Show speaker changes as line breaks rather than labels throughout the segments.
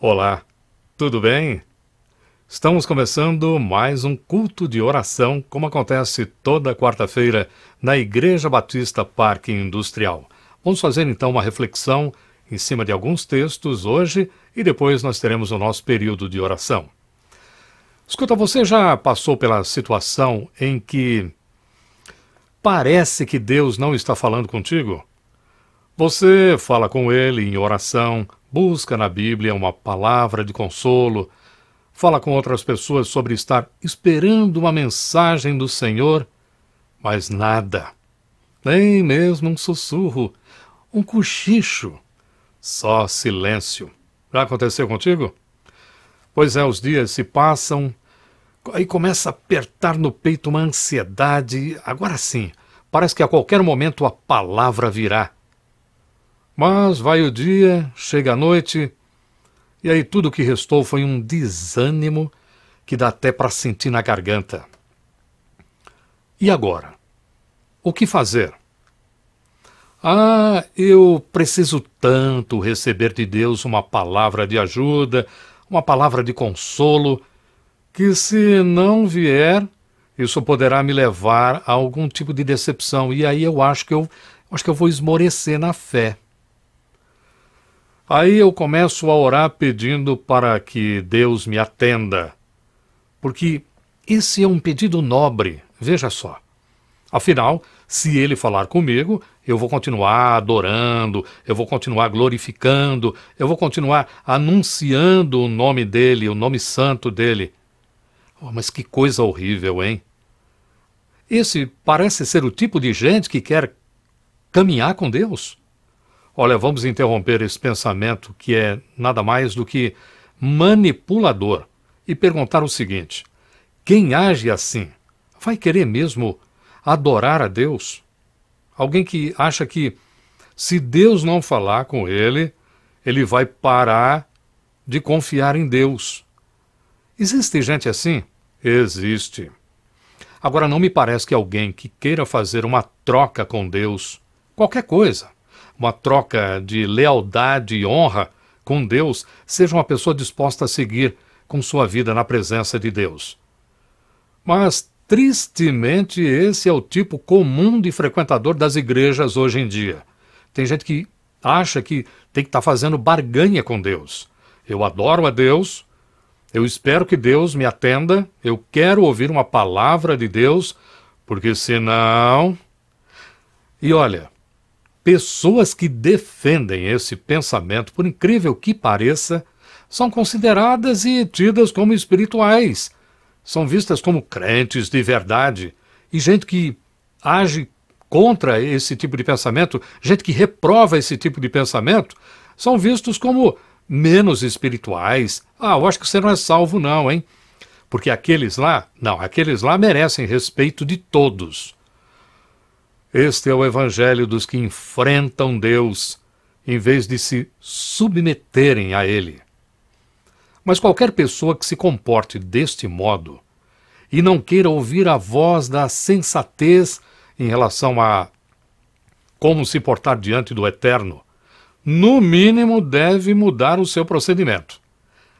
Olá, tudo bem? Estamos começando mais um culto de oração, como acontece toda quarta-feira na Igreja Batista Parque Industrial. Vamos fazer então uma reflexão em cima de alguns textos hoje e depois nós teremos o nosso período de oração. Escuta, você já passou pela situação em que parece que Deus não está falando contigo? Você fala com Ele em oração, busca na Bíblia uma palavra de consolo, fala com outras pessoas sobre estar esperando uma mensagem do Senhor, mas nada, nem mesmo um sussurro, um cochicho, só silêncio. Já aconteceu contigo? Pois é, os dias se passam, aí começa a apertar no peito uma ansiedade, agora sim, parece que a qualquer momento a palavra virá. Mas vai o dia, chega a noite, e aí tudo o que restou foi um desânimo que dá até para sentir na garganta. E agora? O que fazer? Eu preciso tanto receber de Deus uma palavra de ajuda, uma palavra de consolo, que se não vier, isso poderá me levar a algum tipo de decepção, e aí eu acho que eu vou esmorecer na fé. Aí eu começo a orar pedindo para que Deus me atenda, porque esse é um pedido nobre, veja só. Afinal, se Ele falar comigo, eu vou continuar adorando, eu vou continuar glorificando, eu vou continuar anunciando o nome dEle, o nome santo dEle. Oh, mas que coisa horrível, hein? Esse parece ser o tipo de gente que quer caminhar com Deus. Olha, vamos interromper esse pensamento que é nada mais do que manipulador e perguntar o seguinte: quem age assim vai querer mesmo adorar a Deus? Alguém que acha que se Deus não falar com ele, ele vai parar de confiar em Deus. Existe gente assim? Existe. Agora, não me parece que alguém que queira fazer uma troca com Deus, qualquer coisa, uma troca de lealdade e honra com Deus, seja uma pessoa disposta a seguir com sua vida na presença de Deus. Mas, tristemente, esse é o tipo comum de frequentador das igrejas hoje em dia. Tem gente que acha que tem que estar fazendo barganha com Deus. Eu adoro a Deus, eu espero que Deus me atenda, eu quero ouvir uma palavra de Deus, porque senão... E olha, pessoas que defendem esse pensamento, por incrível que pareça, são consideradas e tidas como espirituais. São vistas como crentes de verdade. E gente que age contra esse tipo de pensamento, gente que reprova esse tipo de pensamento, são vistos como menos espirituais. Eu acho que você não é salvo não, hein? Porque aqueles lá merecem respeito de todos. Este é o evangelho dos que enfrentam Deus, em vez de se submeterem a Ele. Mas qualquer pessoa que se comporte deste modo e não queira ouvir a voz da sensatez em relação a como se portar diante do Eterno, no mínimo deve mudar o seu procedimento.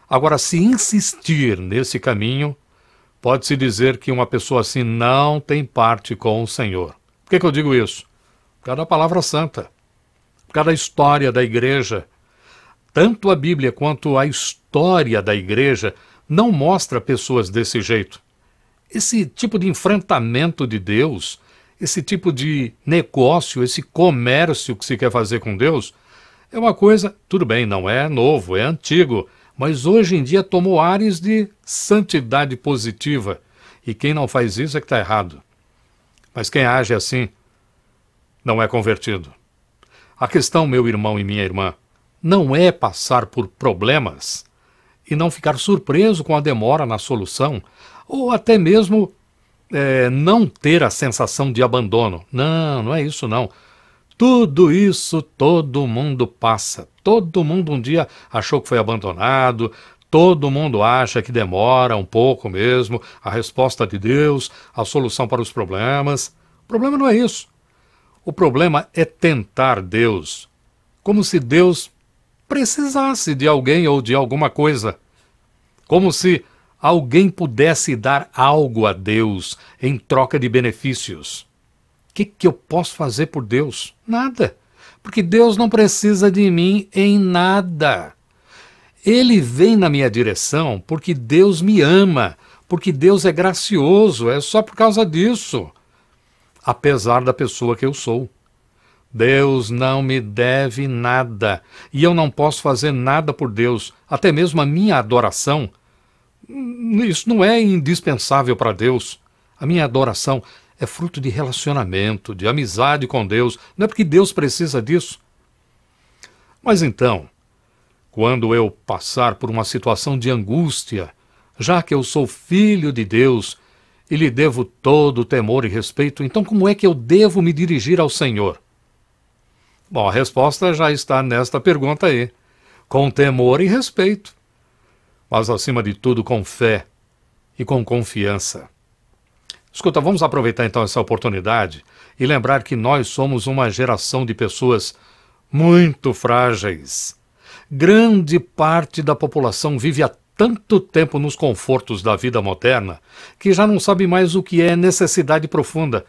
Agora, se insistir nesse caminho, pode-se dizer que uma pessoa assim não tem parte com o Senhor. Por que eu digo isso? Por causa da palavra santa, por causa da história da igreja. Tanto a Bíblia quanto a história da igreja não mostra pessoas desse jeito. Esse tipo de enfrentamento de Deus, esse tipo de negócio, esse comércio que se quer fazer com Deus, é uma coisa, tudo bem, não é novo, é antigo, mas hoje em dia tomou ares de santidade positiva. E quem não faz isso é que está errado. Mas quem age assim não é convertido. A questão, meu irmão e minha irmã, não é passar por problemas e não ficar surpreso com a demora na solução, ou até mesmo não ter a sensação de abandono. Não é isso não. Tudo isso todo mundo passa. Todo mundo um dia achou que foi abandonado, todo mundo acha que demora um pouco mesmo a resposta de Deus, a solução para os problemas. O problema não é isso. O problema é tentar Deus, como se Deus precisasse de alguém ou de alguma coisa. Como se alguém pudesse dar algo a Deus em troca de benefícios. O que eu posso fazer por Deus? Nada. Porque Deus não precisa de mim em nada. Ele vem na minha direção porque Deus me ama, porque Deus é gracioso, é só por causa disso. Apesar da pessoa que eu sou. Deus não me deve nada, e eu não posso fazer nada por Deus, até mesmo a minha adoração. Isso não é indispensável para Deus. A minha adoração é fruto de relacionamento, de amizade com Deus, não é porque Deus precisa disso. Mas então, quando eu passar por uma situação de angústia, já que eu sou filho de Deus e lhe devo todo o temor e respeito, então como é que eu devo me dirigir ao Senhor? Bom, a resposta já está nesta pergunta aí. Com temor e respeito. Mas, acima de tudo, com fé e com confiança. Escuta, vamos aproveitar então essa oportunidade e lembrar que nós somos uma geração de pessoas muito frágeis. Grande parte da população vive há tanto tempo nos confortos da vida moderna que já não sabe mais o que é necessidade profunda.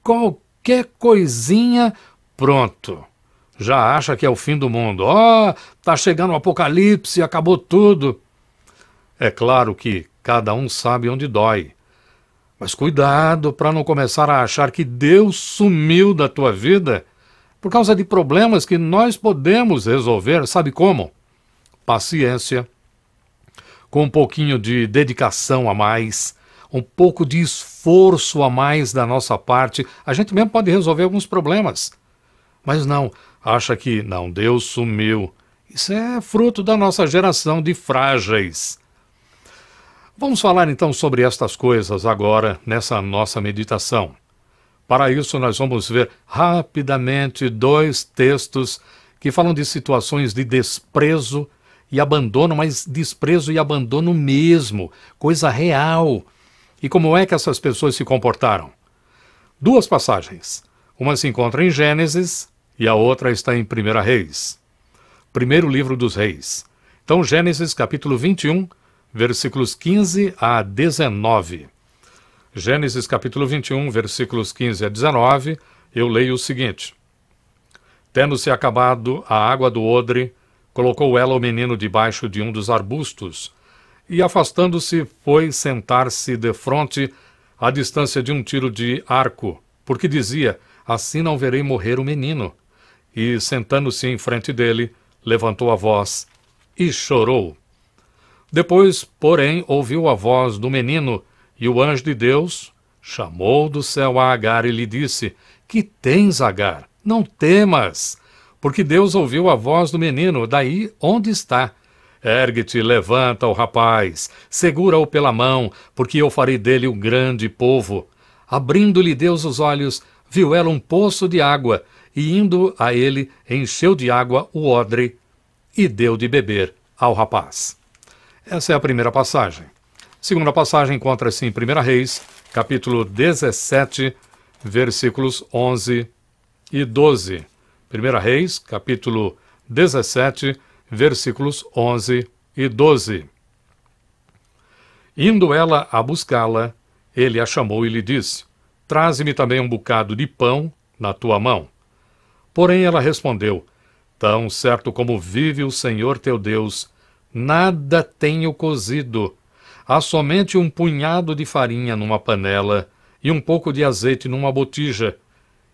Qualquer coisinha, pronto. Já acha que é o fim do mundo. Tá chegando o apocalipse, acabou tudo. É claro que cada um sabe onde dói. Mas cuidado para não começar a achar que Deus sumiu da tua vida por causa de problemas que nós podemos resolver, sabe como? Paciência, com um pouquinho de dedicação a mais, um pouco de esforço a mais da nossa parte, a gente mesmo pode resolver alguns problemas. Mas não, acha que não, Deus sumiu. Isso é fruto da nossa geração de frágeis. Vamos falar então sobre estas coisas agora, nessa nossa meditação. Para isso, nós vamos ver rapidamente 2 textos que falam de situações de desprezo e abandono, mas desprezo e abandono mesmo, coisa real. E como é que essas pessoas se comportaram? 2 passagens. Uma se encontra em Gênesis e a outra está em 1 Reis. Primeiro livro dos Reis. Então, Gênesis capítulo 21, versículos 15 a 19. Gênesis capítulo 21, versículos 15 a 19, eu leio o seguinte. Tendo-se acabado a água do odre, colocou ela o menino debaixo de um dos arbustos, e afastando-se foi sentar-se defronte, à distância de um tiro de arco, porque dizia, assim não verei morrer o menino. E, sentando-se em frente dele, levantou a voz e chorou. Depois, porém, ouviu a voz do menino, e o anjo de Deus chamou do céu a Agar e lhe disse, que tens, Agar? Não temas, porque Deus ouviu a voz do menino, daí onde está. Ergue-te, levanta o rapaz, segura-o pela mão, porque eu farei dele um grande povo. Abrindo-lhe Deus os olhos, viu ela um poço de água, e indo a ele, encheu de água o odre, e deu de beber ao rapaz. Essa é a primeira passagem. A segunda passagem encontra-se em 1 Reis, capítulo 17, versículos 11 e 12. 1 Reis, capítulo 17, versículos 11 e 12. Indo ela a buscá-la, ele a chamou e lhe disse, traze-me também um bocado de pão na tua mão. Porém ela respondeu, tão certo como vive o Senhor teu Deus, nada tenho cozido. Há somente um punhado de farinha numa panela e um pouco de azeite numa botija.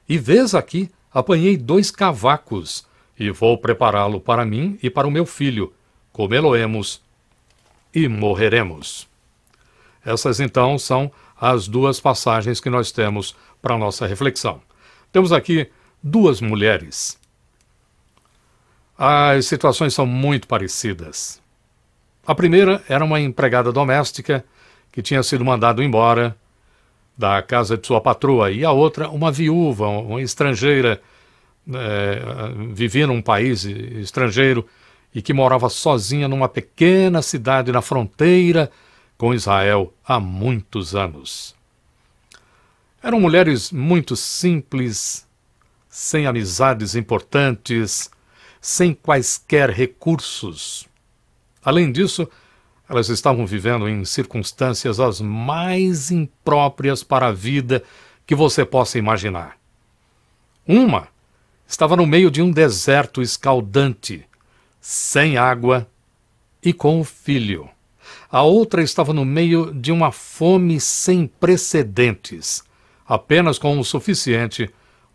E vês aqui, apanhei 2 cavacos, e vou prepará-lo para mim e para o meu filho. Comê-lo-emos e morreremos. Essas, então, são as 2 passagens que nós temos para a nossa reflexão. Temos aqui 2 mulheres. As situações são muito parecidas. A primeira era uma empregada doméstica que tinha sido mandada embora da casa de sua patroa, e a outra, uma viúva, uma estrangeira, vivia num país estrangeiro e que morava sozinha numa pequena cidade na fronteira com Israel há muitos anos. Eram mulheres muito simples, sem amizades importantes, sem quaisquer recursos. Além disso, elas estavam vivendo em circunstâncias as mais impróprias para a vida que você possa imaginar. Uma estava no meio de um deserto escaldante, sem água e com o filho. A outra estava no meio de uma fome sem precedentes, apenas com o suficiente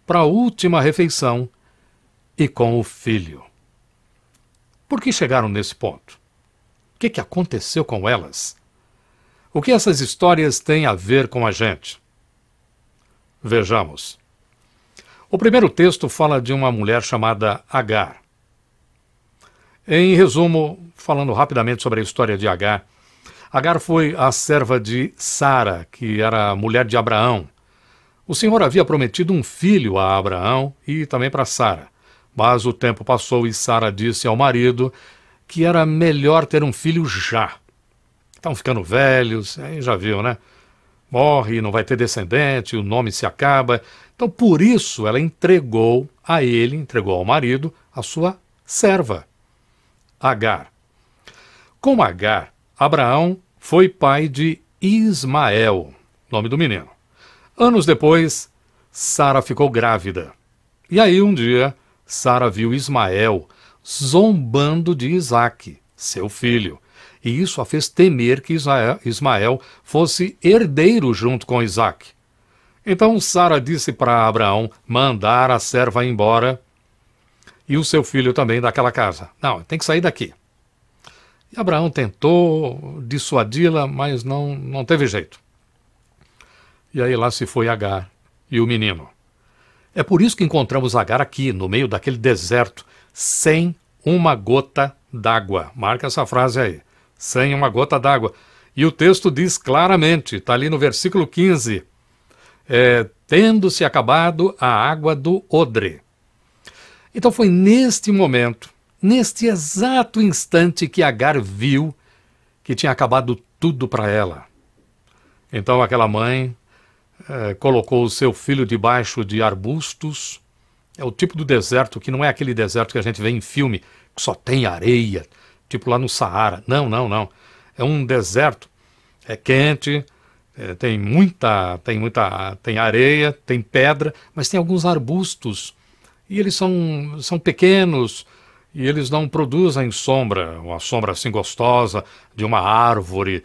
para a última refeição e com o filho. Por que chegaram nesse ponto? O que aconteceu com elas? O que essas histórias têm a ver com a gente? Vejamos. O primeiro texto fala de uma mulher chamada Agar. Em resumo, falando rapidamente sobre a história de Agar, Agar foi a serva de Sara, que era a mulher de Abraão. O Senhor havia prometido um filho a Abraão e também para Sara, mas o tempo passou e Sara disse ao marido que era melhor ter um filho já. Estão ficando velhos, aí já viu, né? Morre, não vai ter descendente, o nome se acaba. Então, por isso, ela entregou ao marido, a sua serva, Agar. Com Agar, Abraão foi pai de Ismael, nome do menino. Anos depois, Sara ficou grávida. E aí, um dia, Sara viu Ismael zombando de Isaque, seu filho. E isso a fez temer que Ismael fosse herdeiro junto com Isaque. Então Sara disse para Abraão mandar a serva embora e o seu filho também daquela casa. Não, tem que sair daqui. E Abraão tentou dissuadi-la, mas não teve jeito. E aí lá se foi Agar e o menino. É por isso que encontramos Agar aqui, no meio daquele deserto, sem uma gota d'água. Marca essa frase aí. Sem uma gota d'água. E o texto diz claramente, está ali no versículo 15, tendo-se acabado a água do odre. Então foi neste momento, neste exato instante, que Agar viu que tinha acabado tudo para ela. Então aquela mãe colocou o seu filho debaixo de arbustos. É o tipo do deserto que não é aquele deserto que a gente vê em filme, que só tem areia, tipo lá no Saara. Não. É um deserto, é quente, tem areia, tem pedra, mas tem alguns arbustos. E eles são pequenos e eles não produzem sombra, uma sombra assim gostosa de uma árvore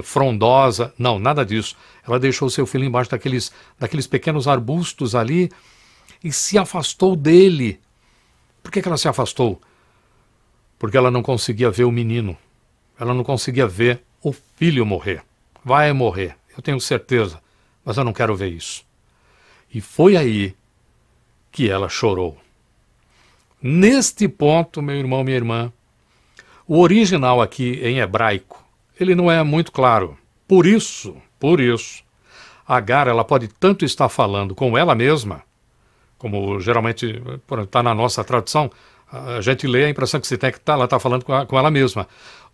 frondosa. Não, nada disso. Ela deixou seu filho embaixo daqueles pequenos arbustos ali e se afastou dele. Por que ela se afastou? Porque ela não conseguia ver o menino. Ela não conseguia ver o filho morrer. Vai morrer, eu tenho certeza, mas eu não quero ver isso. E foi aí que ela chorou. Neste ponto, meu irmão, minha irmã, o original aqui em hebraico, ele não é muito claro. Por isso, Agar, ela pode tanto estar falando com ela mesma, como geralmente está na nossa tradução, a gente lê a impressão que se tem que ela está falando com ela mesma,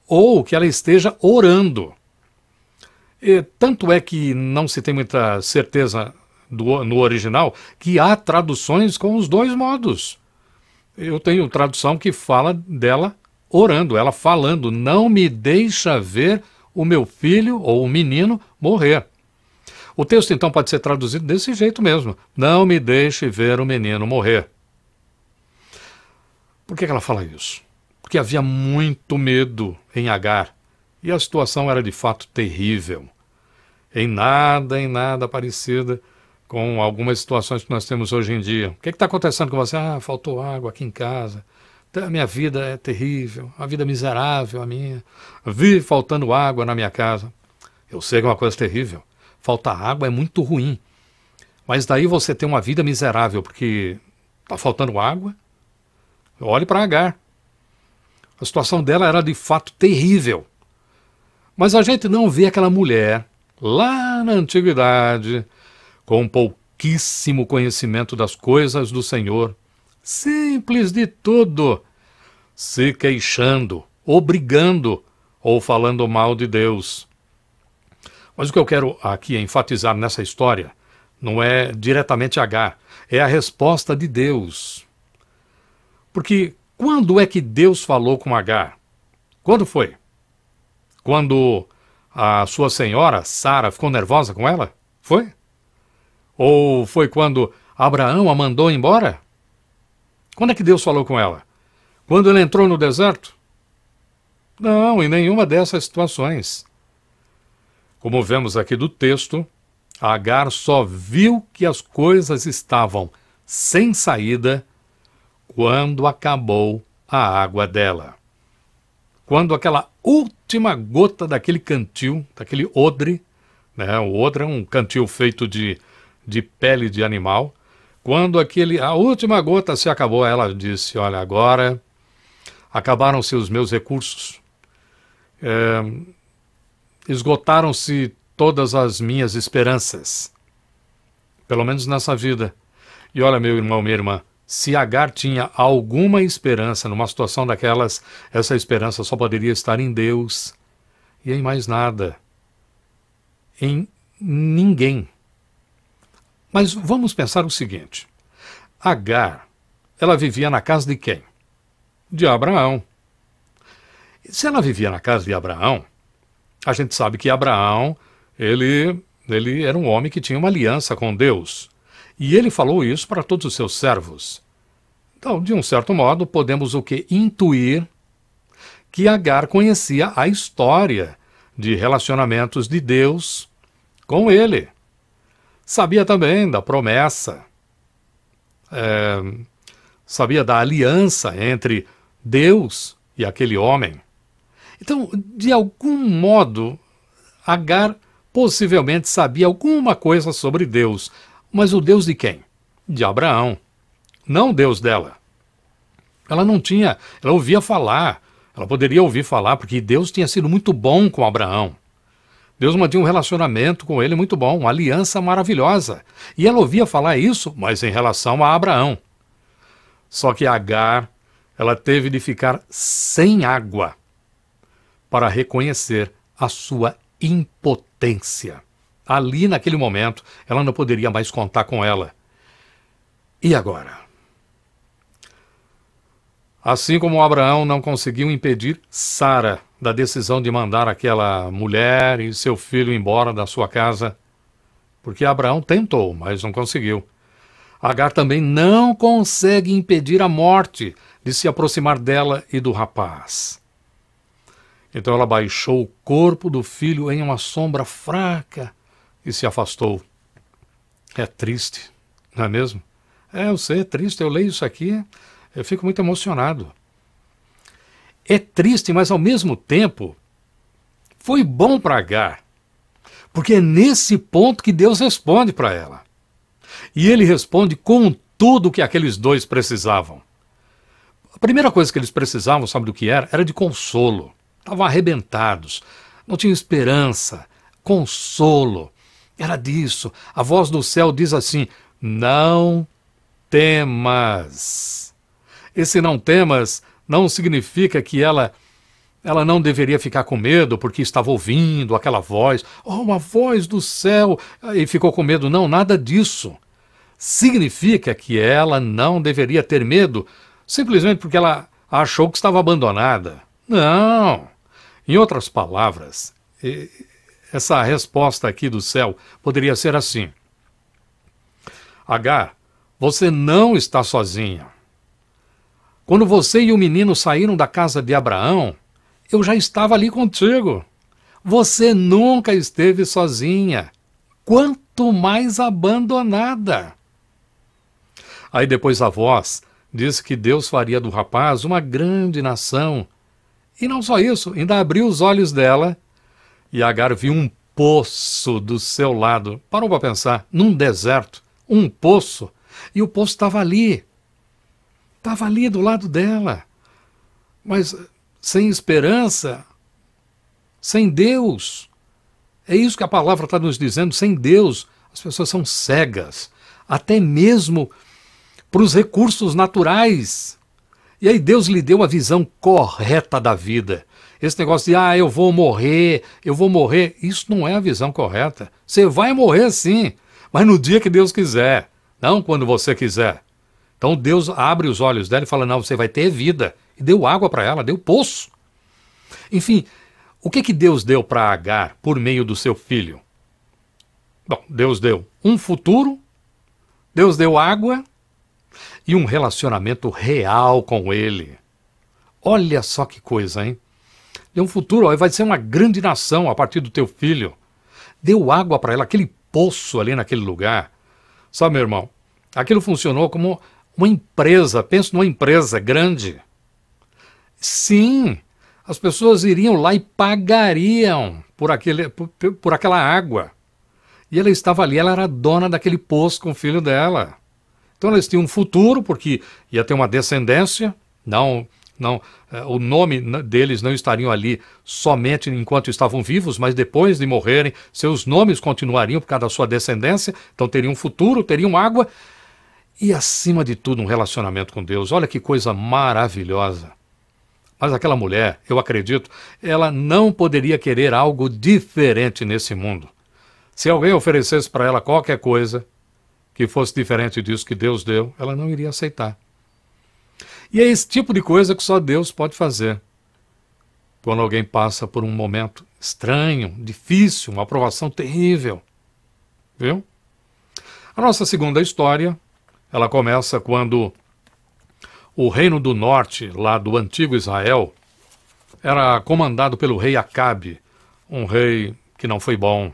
ou que ela esteja orando. E tanto é que não se tem muita certeza no original que há traduções com os dois modos. Eu tenho tradução que fala dela orando, ela falando, não me deixa ver o meu filho ou o menino morrer. O texto então pode ser traduzido desse jeito mesmo, não me deixe ver o menino morrer. Por que ela fala isso? Porque havia muito medo em Agar e a situação era de fato terrível. Em nada parecida com algumas situações que nós temos hoje em dia. O que está acontecendo com você? Faltou água aqui em casa. A minha vida é terrível, a vida miserável a minha. Vi faltando água na minha casa. Eu sei que é uma coisa terrível. Faltar água é muito ruim. Mas daí você tem uma vida miserável porque está faltando água. Olhe para Agar. A situação dela era de fato terrível. Mas a gente não vê aquela mulher lá na antiguidade, com pouquíssimo conhecimento das coisas do Senhor, simples de tudo, se queixando, obrigando ou falando mal de Deus. Mas o que eu quero aqui enfatizar nessa história não é diretamente Agar, é a resposta de Deus. Porque quando é que Deus falou com Agar? Quando foi? Quando a sua senhora, Sara, ficou nervosa com ela? Foi? Ou foi quando Abraão a mandou embora? Quando é que Deus falou com ela? Quando ele entrou no deserto? Não, em nenhuma dessas situações. Como vemos aqui do texto, Agar só viu que as coisas estavam sem saída quando acabou a água dela. Quando aquela última gota daquele cantil, daquele odre, né? O odre é um cantil feito de pele de animal. Quando a última gota se acabou, ela disse, olha, agora acabaram-se os meus recursos. Esgotaram-se todas as minhas esperanças. Pelo menos nessa vida. E olha, meu irmão, minha irmã, se Agar tinha alguma esperança numa situação daquelas, essa esperança só poderia estar em Deus e em mais nada. Em ninguém. Mas vamos pensar o seguinte. Agar, ela vivia na casa de quem? De Abraão. Se ela vivia na casa de Abraão, a gente sabe que Abraão, ele era um homem que tinha uma aliança com Deus. E ele falou isso para todos os seus servos. Então, de um certo modo, podemos o quê? Intuir que Agar conhecia a história de relacionamentos de Deus com ele. Sabia também da promessa. Sabia da aliança entre Deus e aquele homem. Então, de algum modo, Agar possivelmente sabia alguma coisa sobre Deus. Mas o Deus de quem? De Abraão. Não o Deus dela. Ela não tinha, ela ouvia falar, ela poderia ouvir falar, porque Deus tinha sido muito bom com Abraão. Deus mantinha um relacionamento com ele muito bom, uma aliança maravilhosa. E ela ouvia falar isso, mas em relação a Abraão. Só que Agar, ela teve de ficar sem água para reconhecer a sua impotência. Ali, naquele momento, ela não poderia mais contar com ela. E agora? Assim como Abraão não conseguiu impedir Sara da decisão de mandar aquela mulher e seu filho embora da sua casa, porque Abraão tentou, mas não conseguiu. Agar também não consegue impedir a morte de se aproximar dela e do rapaz. Então ela baixou o corpo do filho em uma sombra fraca e se afastou. É triste, não é mesmo? Eu sei, é triste, eu leio isso aqui, eu fico muito emocionado. É triste, mas ao mesmo tempo, foi bom para Agar, porque é nesse ponto que Deus responde para ela. E ele responde com tudo o que aqueles dois precisavam. A primeira coisa que eles precisavam, sabe do que era? Era de consolo. Estavam arrebentados, não tinham esperança, consolo. Era disso. A voz do céu diz assim, não temas. Esse não temas não significa que ela não deveria ficar com medo porque estava ouvindo aquela voz, uma voz do céu, e ficou com medo. Não, nada disso. Significa que ela não deveria ter medo simplesmente porque ela achou que estava abandonada. Não. Em outras palavras, essa resposta aqui do céu poderia ser assim. Agar, você não está sozinha. Quando você e o menino saíram da casa de Abraão, eu já estava ali contigo. Você nunca esteve sozinha, quanto mais abandonada. Aí depois a voz disse que Deus faria do rapaz uma grande nação. E não só isso, ainda abriu os olhos dela e Agar viu um poço do seu lado. Parou para pensar, num deserto, um poço, e o poço estava ali. Estava ali do lado dela. Mas sem esperança, sem Deus. É isso que a palavra está nos dizendo, sem Deus, as pessoas são cegas, até mesmo para os recursos naturais. E aí Deus lhe deu a visão correta da vida. Esse negócio de, eu vou morrer, isso não é a visão correta. Você vai morrer sim, mas no dia que Deus quiser, não quando você quiser. Então Deus abre os olhos dela e fala, não, você vai ter vida. E deu água para ela, deu poço. Enfim, o que Deus deu para Agar por meio do seu filho? Bom, Deus deu um futuro, Deus deu água e um relacionamento real com ele. Olha só que coisa, hein? Deu um futuro, vai ser uma grande nação a partir do teu filho. Deu água para ela, aquele poço ali naquele lugar. Sabe, meu irmão, aquilo funcionou como uma empresa, pensa numa empresa grande. Sim, as pessoas iriam lá e pagariam por aquela água. E ela estava ali, ela era dona daquele poço com o filho dela. Então eles tinham um futuro, porque ia ter uma descendência, o nome deles não estariam ali somente enquanto estavam vivos, mas depois de morrerem, seus nomes continuariam por causa da sua descendência, então teriam um futuro, teriam água e, acima de tudo, um relacionamento com Deus. Olha que coisa maravilhosa. Mas aquela mulher, eu acredito, ela não poderia querer algo diferente nesse mundo. Se alguém oferecesse para ela qualquer coisa que fosse diferente disso que Deus deu, ela não iria aceitar. E é esse tipo de coisa que só Deus pode fazer. Quando alguém passa por um momento estranho, difícil, uma provação terrível. Viu? A nossa segunda história, ela começa quando o reino do norte, lá do antigo Israel, era comandado pelo rei Acabe, um rei que não foi bom.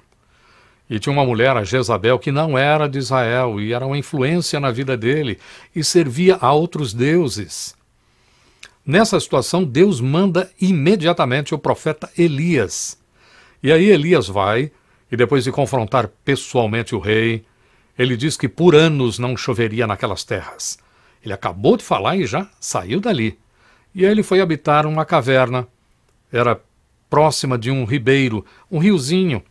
E tinha uma mulher, a Jezabel, que não era de Israel e era uma influência na vida dele e servia a outros deuses. Nessa situação, Deus manda imediatamente o profeta Elias. E aí Elias vai, e depois de confrontar pessoalmente o rei, ele diz que por anos não choveria naquelas terras. Ele acabou de falar e já saiu dali. E aí ele foi habitar uma caverna, era próxima de um ribeiro, um riozinho.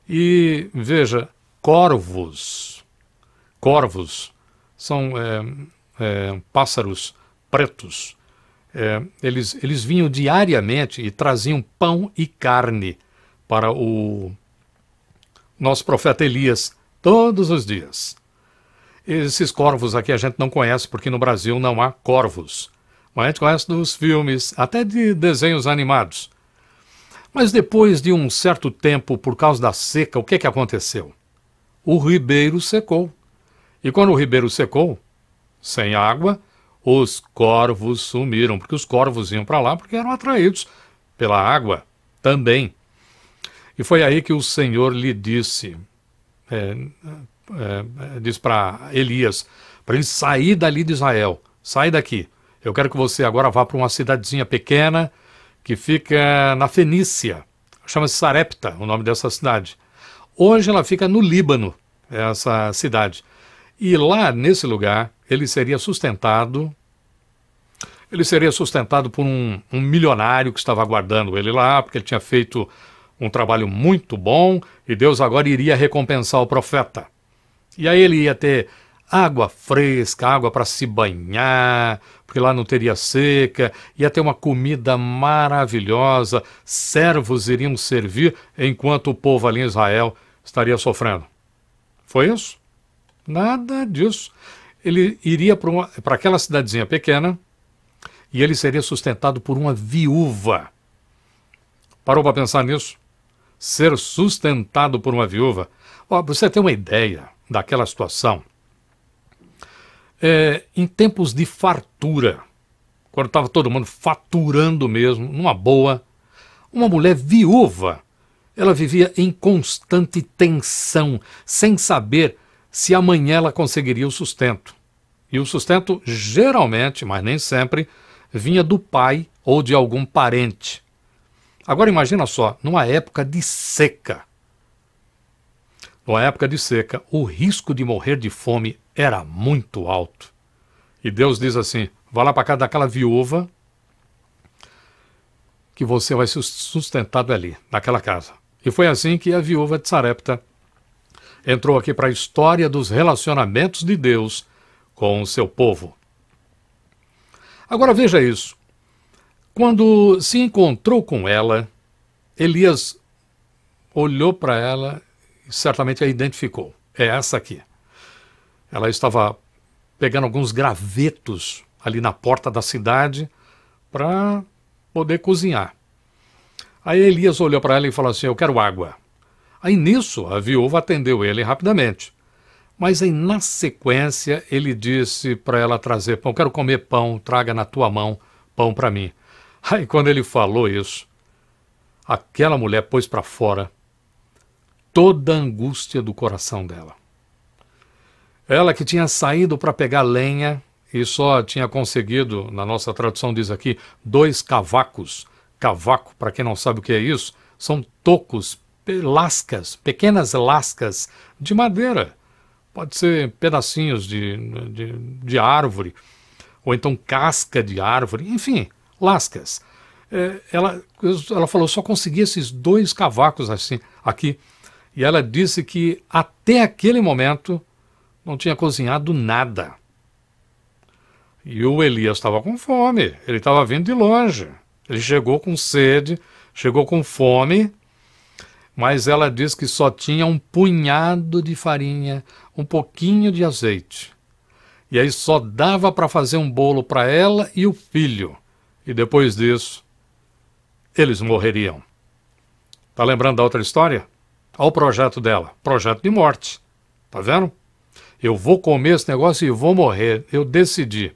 E veja, corvos são pássaros pretos. Eles vinham diariamente e traziam pão e carne para o nosso profeta Elias todos os dias. Esses corvos aqui a gente não conhece porque no Brasil não há corvos, mas a gente conhece dos filmes, até de desenhos animados. Mas depois de um certo tempo, por causa da seca, o que aconteceu? O ribeiro secou. E quando o ribeiro secou, sem água, os corvos sumiram, porque os corvos iam para lá porque eram atraídos pela água também. E foi aí que o Senhor lhe disse, disse para Elias, para ele sair dali de Israel, sai daqui. Eu quero que você agora vá para uma cidadezinha pequena, que fica na Fenícia, chama-se Sarepta, o nome dessa cidade. Hoje ela fica no Líbano, essa cidade. E lá, nesse lugar, ele seria sustentado por um milionário que estava aguardando ele lá, porque ele tinha feito um trabalho muito bom, e Deus agora iria recompensar o profeta. E aí ele ia ter água fresca, água para se banhar, porque lá não teria seca, ia ter uma comida maravilhosa, servos iriam servir enquanto o povo ali em Israel estaria sofrendo. Foi isso? Nada disso. Ele iria para aquela cidadezinha pequena e ele seria sustentado por uma viúva. Parou para pensar nisso? Ser sustentado por uma viúva. Ó, você tem uma ideia daquela situação? Em tempos de fartura, quando estava todo mundo faturando mesmo, numa boa, uma mulher viúva, ela vivia em constante tensão, sem saber se amanhã ela conseguiria o sustento. E o sustento, geralmente, mas nem sempre, vinha do pai ou de algum parente. Agora imagina só, numa época de seca. Numa época de seca, o risco de morrer de fome era muito alto. E Deus diz assim, vá lá para casa daquela viúva que você vai ser sustentado ali, naquela casa. E foi assim que a viúva de Sarepta entrou aqui para a história dos relacionamentos de Deus com o seu povo. Agora veja isso. Quando se encontrou com ela, Elias olhou para ela e certamente a identificou. É essa aqui. Ela estava pegando alguns gravetos ali na porta da cidade para poder cozinhar. Aí Elias olhou para ela e falou assim: eu quero água. Aí nisso a viúva atendeu ele rapidamente. Mas aí na sequência ele disse para ela trazer pão. Quero comer pão, traga na tua mão pão para mim. Aí quando ele falou isso, aquela mulher pôs para fora toda a angústia do coração dela. Ela que tinha saído para pegar lenha e só tinha conseguido, na nossa tradução diz aqui, 2 cavacos. Cavaco, para quem não sabe o que é isso, são tocos, lascas, pequenas lascas de madeira. Pode ser pedacinhos de árvore, ou então casca de árvore, enfim, lascas. Ela falou, só consegui esses 2 cavacos assim, aqui. E ela disse que até aquele momento não tinha cozinhado nada. E o Elias estava com fome, ele estava vindo de longe. Ele chegou com sede, chegou com fome, mas ela disse que só tinha um punhado de farinha, um pouquinho de azeite. E aí só dava para fazer um bolo para ela e o filho. E depois disso, eles morreriam. Tá lembrando da outra história? Olha o projeto dela, projeto de morte. Tá vendo? Eu vou comer esse negócio e vou morrer. Eu decidi.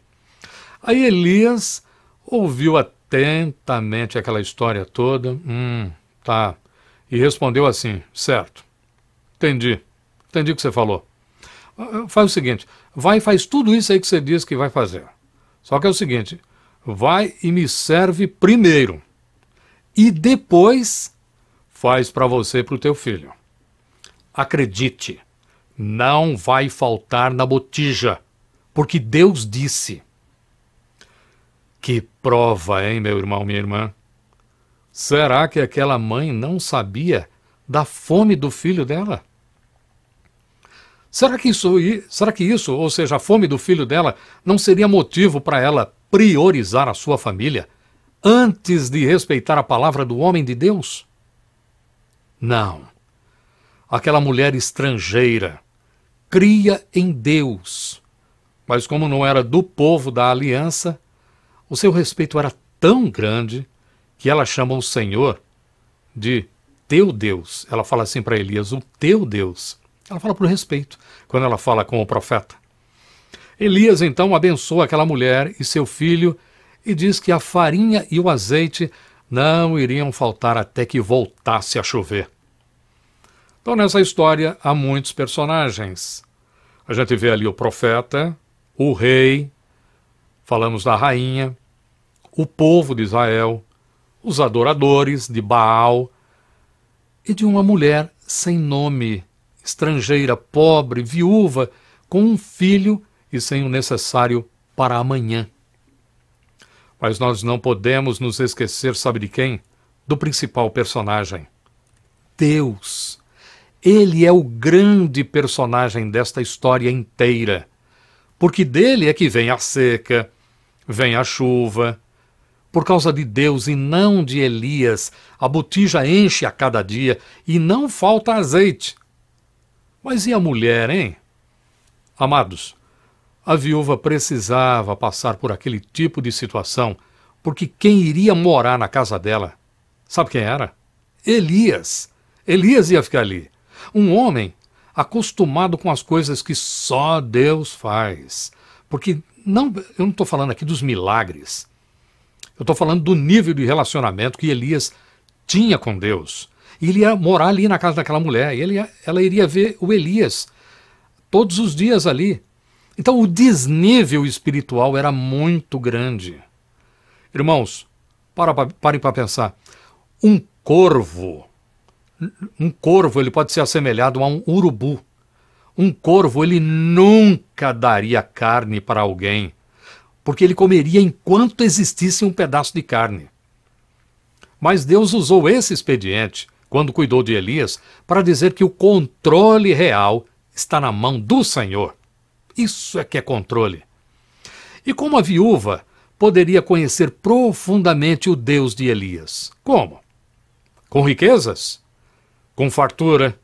Aí Elias ouviu atentamente aquela história toda. Tá. E respondeu assim: certo. Entendi o que você falou. Faz o seguinte, vai e faz tudo isso aí que você disse que vai fazer. Só que é o seguinte, vai e me serve primeiro. E depois faz para você e para o teu filho. Acredite, não vai faltar na botija, porque Deus disse. Que prova, hein, meu irmão, minha irmã? Será que aquela mãe não sabia da fome do filho dela? Será que isso, ou seja, a fome do filho dela, não seria motivo para ela priorizar a sua família antes de respeitar a palavra do homem de Deus? Não. Aquela mulher estrangeira cria em Deus, mas como não era do povo da aliança, o seu respeito era tão grande que ela chama o Senhor de teu Deus. Ela fala assim para Elias, o teu Deus. Ela fala por respeito, quando ela fala com o profeta. Elias então abençoa aquela mulher e seu filho e diz que a farinha e o azeite não iriam faltar até que voltasse a chover. Então nessa história há muitos personagens. A gente vê ali o profeta, o rei, falamos da rainha, o povo de Israel, os adoradores de Baal e de uma mulher sem nome, estrangeira, pobre, viúva, com um filho e sem o necessário para amanhã. Mas nós não podemos nos esquecer, sabe de quem? Do principal personagem. Deus. Ele é o grande personagem desta história inteira. Porque dele é que vem a seca, vem a chuva. Por causa de Deus e não de Elias, a botija enche a cada dia e não falta azeite. Mas e a mulher, hein? Amados, a viúva precisava passar por aquele tipo de situação, porque quem iria morar na casa dela, sabe quem era? Elias. Elias ia ficar ali. Um homem acostumado com as coisas que só Deus faz. Porque eu não estou falando aqui dos milagres. Eu estou falando do nível de relacionamento que Elias tinha com Deus. E ele ia morar ali na casa daquela mulher. E ela iria ver o Elias todos os dias ali. Então o desnível espiritual era muito grande. Irmãos, parem para pensar. Um corvo ele pode ser assemelhado a um urubu. Um corvo ele nunca daria carne para alguém, porque ele comeria enquanto existisse um pedaço de carne. Mas Deus usou esse expediente, quando cuidou de Elias, para dizer que o controle real está na mão do Senhor. Isso é que é controle. E como a viúva poderia conhecer profundamente o Deus de Elias? Como? Com riquezas? Com fartura?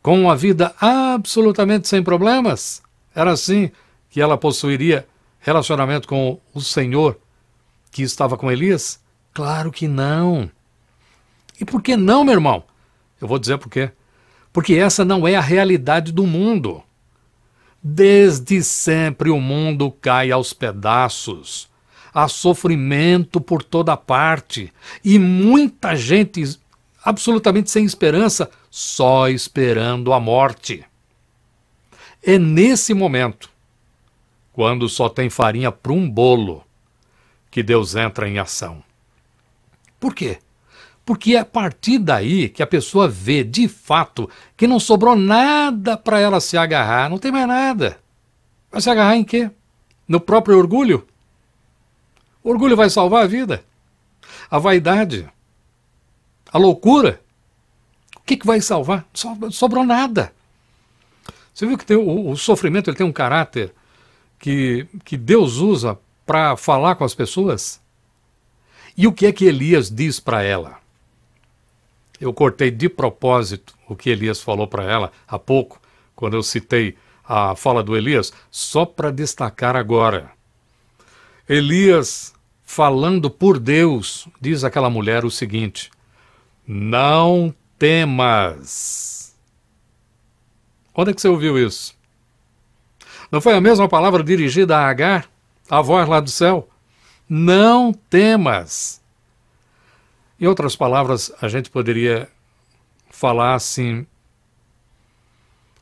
Com uma vida absolutamente sem problemas? Era assim que ela possuiria relacionamento com o Senhor que estava com Elias? Claro que não. E por que não, meu irmão? Eu vou dizer por quê. Porque essa não é a realidade do mundo. Desde sempre o mundo cai aos pedaços. Há sofrimento por toda parte. E muita gente absolutamente sem esperança, só esperando a morte. É nesse momento, quando só tem farinha para um bolo, que Deus entra em ação. Por quê? Porque é a partir daí que a pessoa vê, de fato, que não sobrou nada para ela se agarrar, não tem mais nada. Vai se agarrar em quê? No próprio orgulho? O orgulho vai salvar a vida? A vaidade? A loucura? O que vai salvar? Não sobrou nada. Você viu que tem o sofrimento, ele tem um caráter que Deus usa para falar com as pessoas? E o que é que Elias diz para ela? Eu cortei de propósito o que Elias falou para ela há pouco, quando eu citei a fala do Elias, só para destacar agora. Elias, falando por Deus, diz àquela mulher o seguinte: não temas. Onde é que você ouviu isso? Não foi a mesma palavra dirigida a Agar, a voz lá do céu? Não temas. Em outras palavras, a gente poderia falar assim,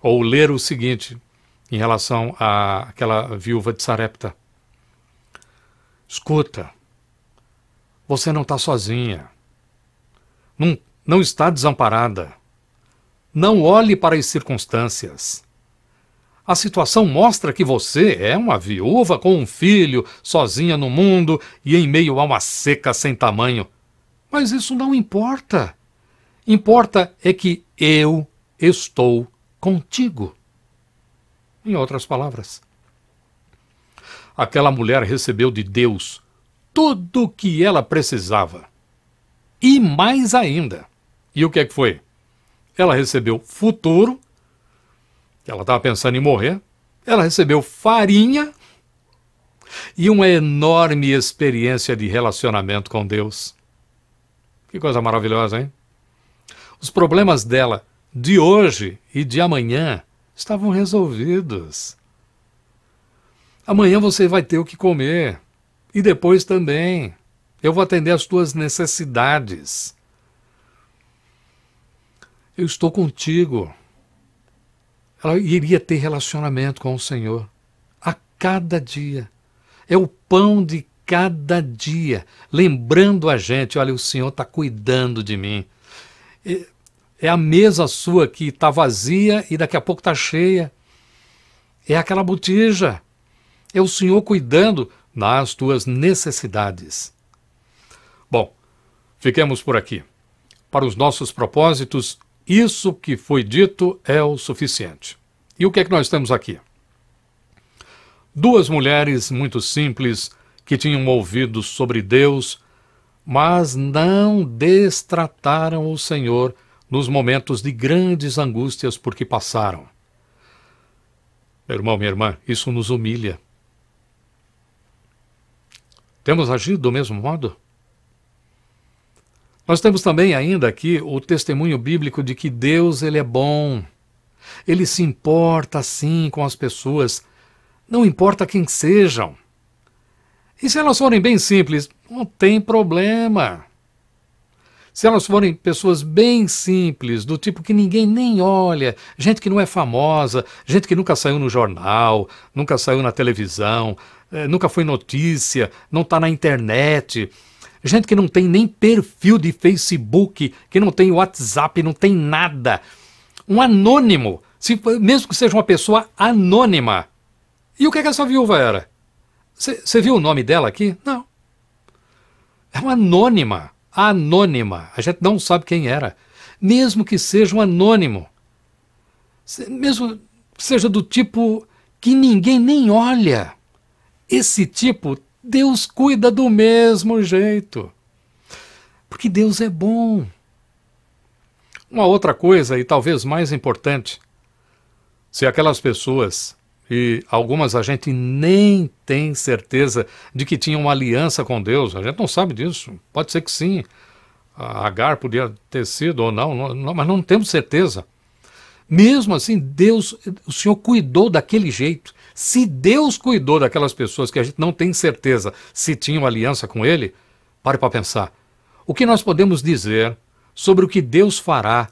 ou ler o seguinte, em relação àquela viúva de Sarepta. Escuta, você não está sozinha. Não está desamparada. Não olhe para as circunstâncias. A situação mostra que você é uma viúva com um filho, sozinha no mundo e em meio a uma seca sem tamanho. Mas isso não importa. Importa é que eu estou contigo. Em outras palavras, aquela mulher recebeu de Deus tudo o que ela precisava. E mais ainda. E o que é que foi? Ela recebeu futuro, ela estava pensando em morrer, ela recebeu farinha e uma enorme experiência de relacionamento com Deus. Que coisa maravilhosa, hein? Os problemas dela de hoje e de amanhã estavam resolvidos. Amanhã você vai ter o que comer. E depois também. Eu vou atender às tuas necessidades. Eu estou contigo. Ela iria ter relacionamento com o Senhor a cada dia. É o pão de cada dia, lembrando a gente, olha, o Senhor está cuidando de mim. É a mesa sua que está vazia e daqui a pouco está cheia. É aquela botija. É o Senhor cuidando das tuas necessidades. Bom, fiquemos por aqui. Para os nossos propósitos, isso que foi dito é o suficiente. E o que é que nós temos aqui? Duas mulheres muito simples que tinham ouvido sobre Deus, mas não destrataram o Senhor nos momentos de grandes angústias por que passaram. Meu irmão, minha irmã, isso nos humilha. Temos agido do mesmo modo? Nós temos também ainda aqui o testemunho bíblico de que Deus, ele é bom. Ele se importa, sim, com as pessoas, não importa quem sejam. E se elas forem bem simples, não tem problema. Se elas forem pessoas bem simples, do tipo que ninguém nem olha, gente que não é famosa, gente que nunca saiu no jornal, nunca saiu na televisão, nunca foi notícia, não está na internet, gente que não tem nem perfil de Facebook, que não tem WhatsApp, não tem nada. Um anônimo, mesmo que seja uma pessoa anônima. E o que é que essa viúva era? Você viu o nome dela aqui? Não. É uma anônima. Anônima. A gente não sabe quem era. Mesmo que seja um anônimo. Mesmo que seja do tipo que ninguém nem olha. Esse tipo, Deus cuida do mesmo jeito. Porque Deus é bom. Uma outra coisa, e talvez mais importante, se aquelas pessoas E algumas a gente nem tem certeza de que tinham uma aliança com Deus. A gente não sabe disso. Pode ser que sim. A Agar podia ter sido ou não, mas não temos certeza. Mesmo assim, Deus, o Senhor cuidou daquele jeito. Se Deus cuidou daquelas pessoas que a gente não tem certeza se tinham aliança com Ele, pare para pensar. O que nós podemos dizer sobre o que Deus fará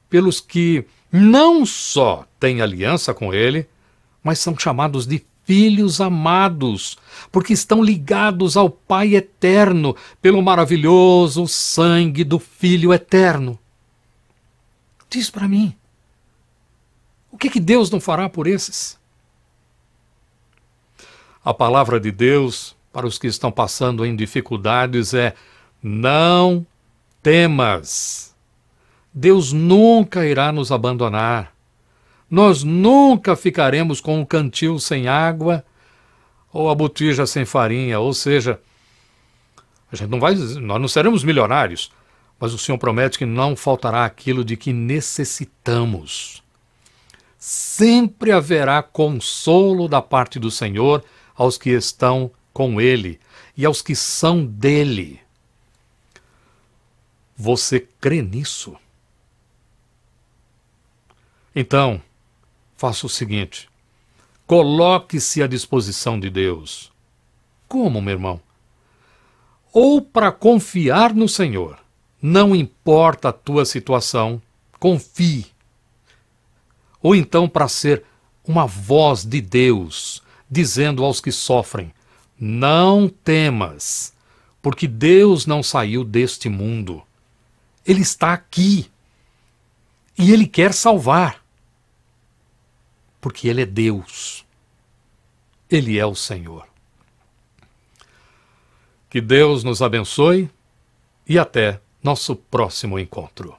pelos que não só têm aliança com Ele, mas são chamados de filhos amados, porque estão ligados ao Pai eterno pelo maravilhoso sangue do Filho eterno? Diz para mim, o que Deus não fará por esses? A palavra de Deus para os que estão passando em dificuldades é: não temas. Deus nunca irá nos abandonar. Nós nunca ficaremos com um cantil sem água ou a botija sem farinha. Ou seja, nós não seremos milionários, mas o Senhor promete que não faltará aquilo de que necessitamos. Sempre haverá consolo da parte do Senhor aos que estão com Ele e aos que são dele. Você crê nisso? Então, faça o seguinte: coloque-se à disposição de Deus. Como, meu irmão? Ou para confiar no Senhor, não importa a tua situação, confie. Ou então para ser uma voz de Deus, dizendo aos que sofrem: não temas, porque Deus não saiu deste mundo. Ele está aqui. E Ele quer salvar. Porque Ele é Deus. Ele é o Senhor. Que Deus nos abençoe e até nosso próximo encontro.